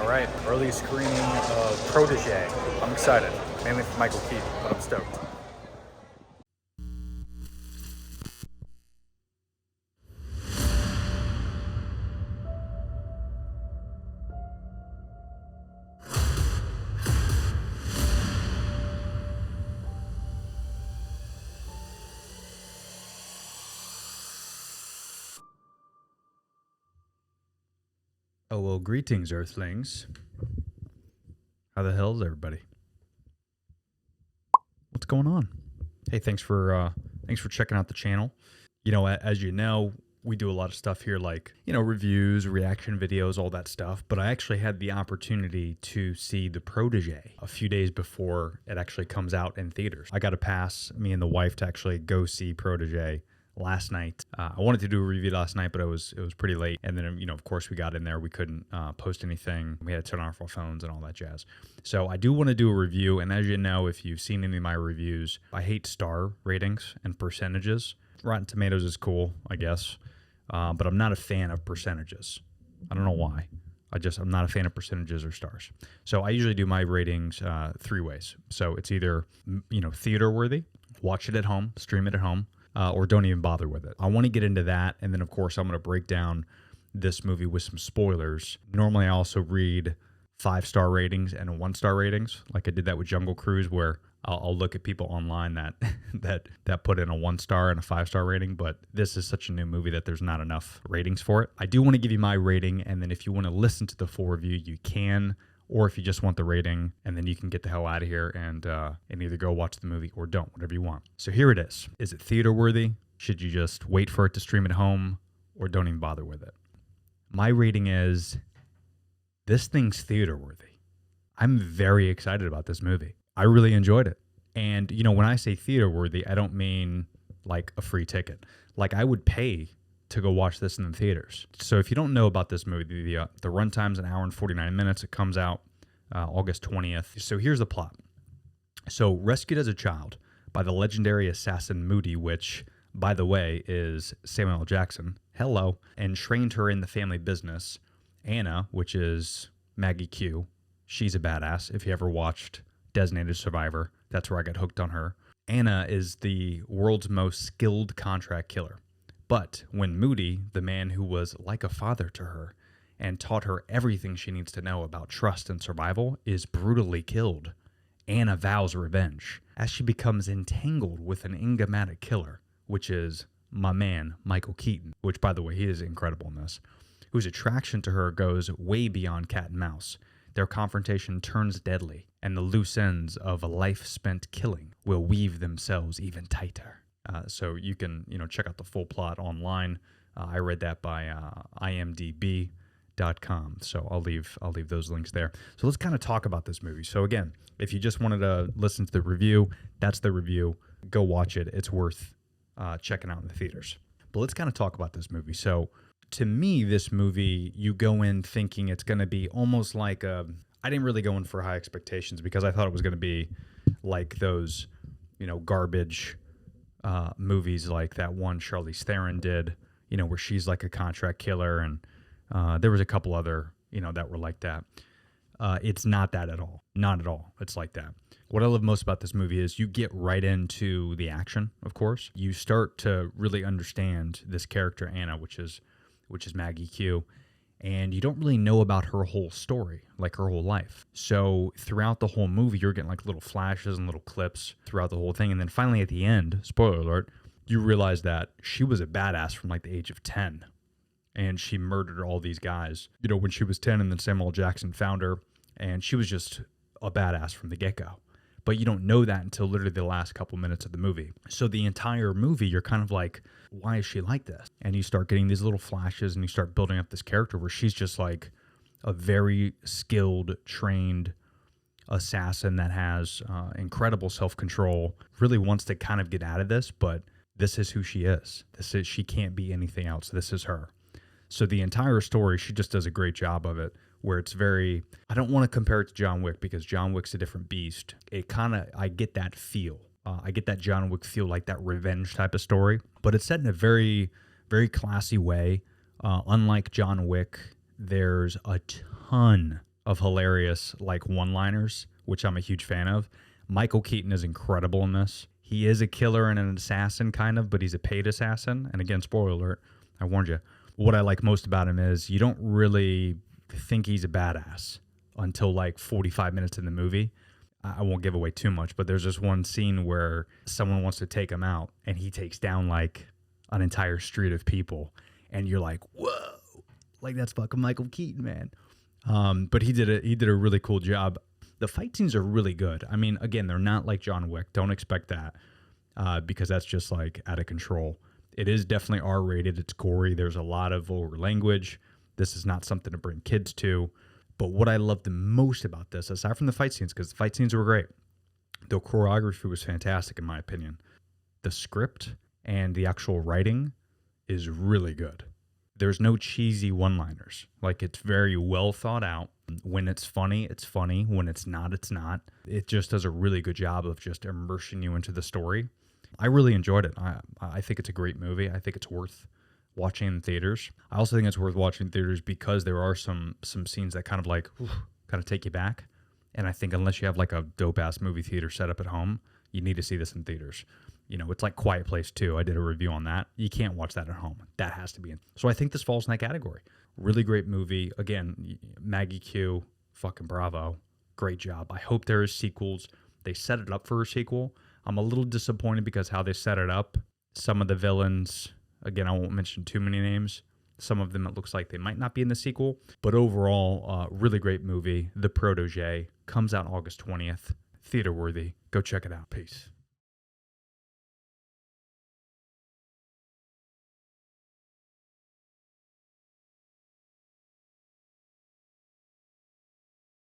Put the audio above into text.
right, early screening of Protege. I'm excited, mainly for Michael Keaton, but I'm stoked. Oh, well, greetings, Earthlings. How the hell is everybody? What's going on? Hey, thanks for checking out the channel. You know, as you know, we do a lot of stuff here like, reviews, reaction videos, all that stuff. But I actually had the opportunity to see The Protege a few days before it actually comes out in theaters. I got a pass, me and the wife, to actually go see Protege last night. I wanted to do a review last night, but it was pretty late. And then, of course, we got in there. We couldn't post anything. We had to turn off our phones and all that jazz. So I do want to do a review. And as you know, if you've seen any of my reviews, I hate star ratings and percentages. Rotten Tomatoes is cool, I guess. But I'm not a fan of percentages. I don't know why. I'm not a fan of percentages or stars. So I usually do my ratings three ways. So it's either, theater worthy, watch it at home, stream it at home, or don't even bother with it. I want to get into that. And then, of course, I'm going to break down this movie with some spoilers. Normally, I also read 5-star ratings and 1-star ratings. Like I did that with Jungle Cruise, where I'll look at people online that put in a 1-star and a 5-star rating. But this is such a new movie that there's not enough ratings for it. I do want to give you my rating. And then if you want to listen to the full review, you can. Or if you just want the rating, and then you can get the hell out of here and either go watch the movie or don't, whatever you want. So here it is. Is it theater worthy? Should you just wait for it to stream at home, or don't even bother with it? My rating is, this thing's theater worthy. I'm very excited about this movie. I really enjoyed it. And, when I say theater worthy, I don't mean like a free ticket. Like I would pay to go watch this in the theaters. So if you don't know about this movie, the runtime's an hour and 49 minutes. It comes out August 20th. So here's the plot. So rescued as a child by the legendary assassin Moody, which, by the way, is Samuel L. Jackson. Hello. And trained her in the family business. Anna, which is Maggie Q. She's a badass. If you ever watched Designated Survivor, that's where I got hooked on her. Anna is the world's most skilled contract killer. But when Moody, the man who was like a father to her and taught her everything she needs to know about trust and survival, is brutally killed, Anna vows revenge as she becomes entangled with an enigmatic killer, which is my man, Michael Keaton, which, by the way, he is incredible in this, whose attraction to her goes way beyond cat and mouse. Their confrontation turns deadly, and the loose ends of a life spent killing will weave themselves even tighter. So you can, check out the full plot online. I read that by IMDb.com. So I'll leave those links there. So let's kind of talk about this movie. So again, if you just wanted to listen to the review, that's the review. Go watch it. It's worth checking out in the theaters. But let's kind of talk about this movie. So to me, this movie, you go in thinking it's going to be almost like I didn't really go in for high expectations because I thought it was going to be like those, garbage movies like that one Charlize Theron did, where she's like a contract killer, and there was a couple other, that were like that. It's not that at all. Not at all. It's like that. What I love most about this movie is you get right into the action, of course. You start to really understand this character, Anna, which is Maggie Q, and you don't really know about her whole story, like her whole life. So throughout the whole movie, you're getting like little flashes and little clips throughout the whole thing. And then finally at the end, spoiler alert, you realize that she was a badass from like the age of 10. And she murdered all these guys, when she was 10, and then Samuel L. Jackson found her, and she was just a badass from the get-go. But you don't know that until literally the last couple minutes of the movie. So the entire movie, you're kind of like, why is she like this? And you start getting these little flashes, and you start building up this character where she's just like a very skilled, trained assassin that has incredible self-control, really wants to kind of get out of this, but this is who she is. She can't be anything else. This is her. So the entire story, she just does a great job of it, where it's very, I don't want to compare it to John Wick because John Wick's a different beast. I get that feel. I get that John Wick feel, like that revenge type of story, but it's set in a very, very classy way. Unlike John Wick, there's a ton of hilarious like one-liners, which I'm a huge fan of. Michael Keaton is incredible in this. He is a killer and an assassin kind of, but he's a paid assassin. And again, spoiler alert, I warned you. What I like most about him is you don't really think he's a badass until like 45 minutes in the movie. I won't give away too much, but there's this one scene where someone wants to take him out and he takes down like an entire street of people. And you're like, whoa, like that's fucking Michael Keaton, man. But he did a really cool job. The fight scenes are really good. I mean, again, they're not like John Wick. Don't expect that because that's just like out of control. It is definitely R-rated. It's gory. There's a lot of vulgar language. This is not something to bring kids to. But what I love the most about this, aside from the fight scenes, because the fight scenes were great, the choreography was fantastic in my opinion. The script and the actual writing is really good. There's no cheesy one-liners. Like, it's very well thought out. When it's funny, it's funny. When it's not, it's not. It just does a really good job of just immersing you into the story. I really enjoyed it. I think it's a great movie. I think it's worth watching in theaters. I also think it's worth watching in theaters because there are some scenes that kind of like, kind of take you back. And I think unless you have like a dope-ass movie theater set up at home, you need to see this in theaters. You know, it's like Quiet Place 2. I did a review on that. You can't watch that at home. That has to be in. So I think this falls in that category. Really great movie. Again, Maggie Q, fucking bravo. Great job. I hope there is sequels. They set it up for a sequel. I'm a little disappointed because how they set it up. Some of the villains, again, I won't mention too many names. Some of them, it looks like they might not be in the sequel. But overall, really great movie. The Protege comes out August 20th. Theater worthy. Go check it out. Peace.